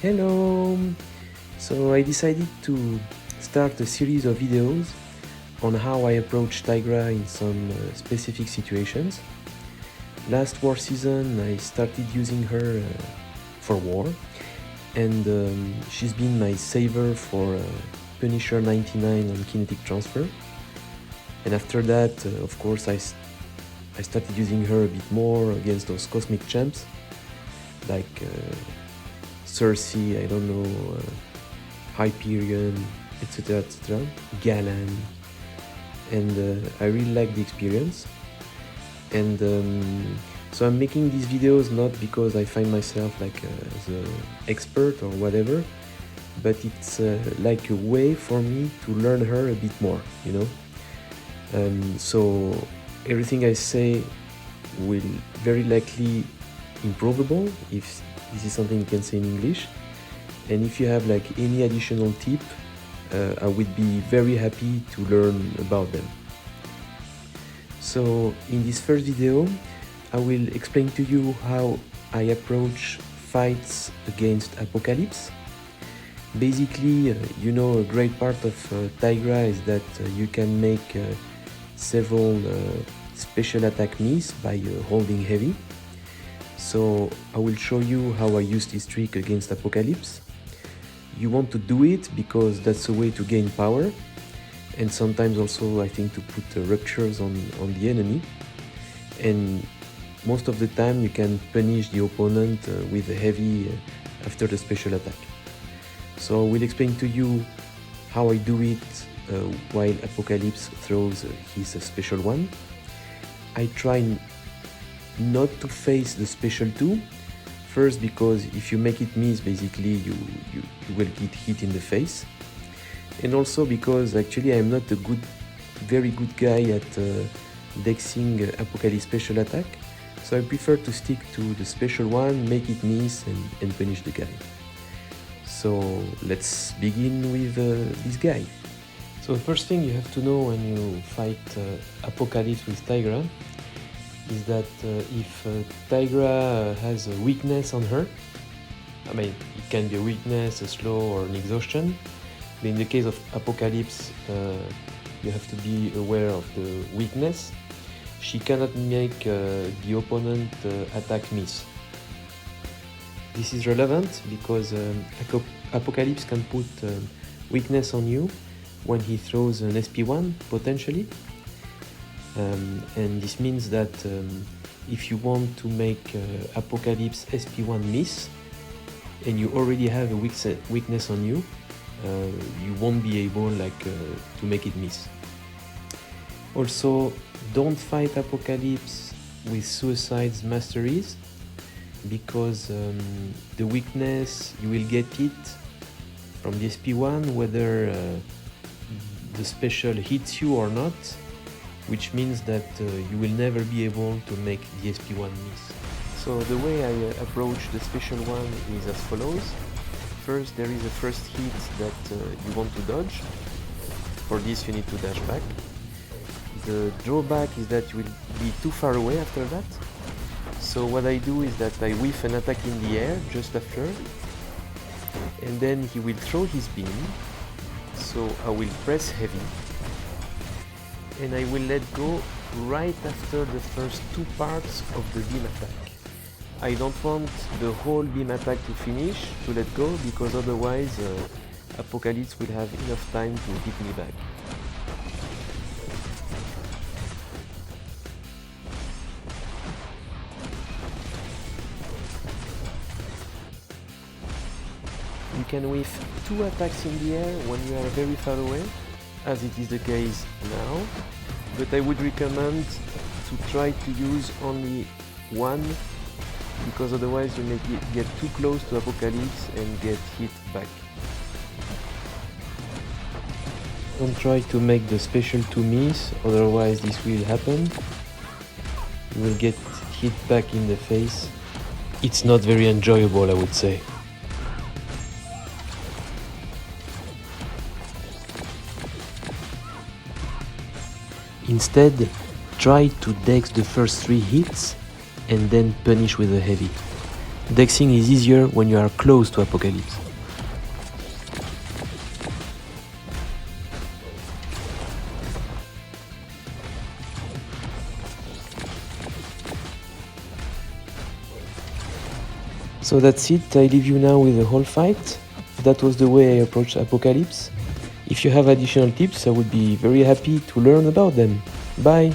Hello! So I decided to start a series of videos on how I approach Tigra in some specific situations. Last war season I started using her for war, and she's been my saver for Punisher 99 on kinetic transfer. And after that, of course, I started using her a bit more against those cosmic champs like Cersei, I don't know, Hyperion, etc, etc, Galan, and I really like the experience. And so I'm making these videos not because I find myself like as an expert or whatever, but it's like a way for me to learn her a bit more, you know. So everything I say will very likely improvable, if this is something you can say in English. And if you have like any additional tip, I would be very happy to learn about them. So in this first video, I will explain to you how I approach fights against Apocalypse. Basically, you know, a great part of Tigra is that you can make several special attack miss by holding heavy. So I will show you how I use this trick against Apocalypse. You want to do it because that's a way to gain power, and sometimes also I think to put ruptures on the enemy. And most of the time you can punish the opponent with a heavy after the special attack. So I will explain to you how I do it while Apocalypse throws his special one. I try not to face the special 2, first because if you make it miss, basically you will get hit in the face, and also because actually I'm not a very good guy at dexing Apocalypse special attack, so I prefer to stick to the special one, make it miss, and punish the guy. So let's begin with this guy. So the first thing you have to know when you fight Apocalypse with Tigra is that if Tigra has a weakness on her, I mean, it can be a weakness, a slow, or an exhaustion, but in the case of Apocalypse, you have to be aware of the weakness. She cannot make the opponent attack miss. This is relevant because Apocalypse can put weakness on you when he throws an SP1, potentially. And this means that if you want to make Apocalypse SP1 miss, and you already have a weakness on you, you won't be able to make it miss. Also, don't fight Apocalypse with Suicide's Masteries, because the weakness, you will get it from the SP1 whether the special hits you or not, which means that you will never be able to make the SP1 miss. So the way I approach the special one is as follows. First, there is a first hit that you want to dodge. For this you need to dash back. The drawback is that you will be too far away after that. So what I do is that I whiff an attack in the air just after, and then he will throw his beam, so I will press heavy, and I will let go right after the first 2 parts of the beam attack. I don't want the whole beam attack to finish, to let go, because otherwise Apocalypse will have enough time to hit me back. You can whiff 2 attacks in the air when you are very far away, as it is the case now, but I would recommend to try to use only 1, because otherwise you may get too close to Apocalypse and get hit back. Don't try to make the special 2 miss, otherwise this will happen. You will get hit back in the face. It's not very enjoyable, I would say. Instead, try to dex the first 3 hits and then punish with a heavy. Dexing is easier when you are close to Apocalypse. So that's it, I leave you now with the whole fight. That was the way I approached Apocalypse. If you have additional tips, I would be very happy to learn about them. Bye!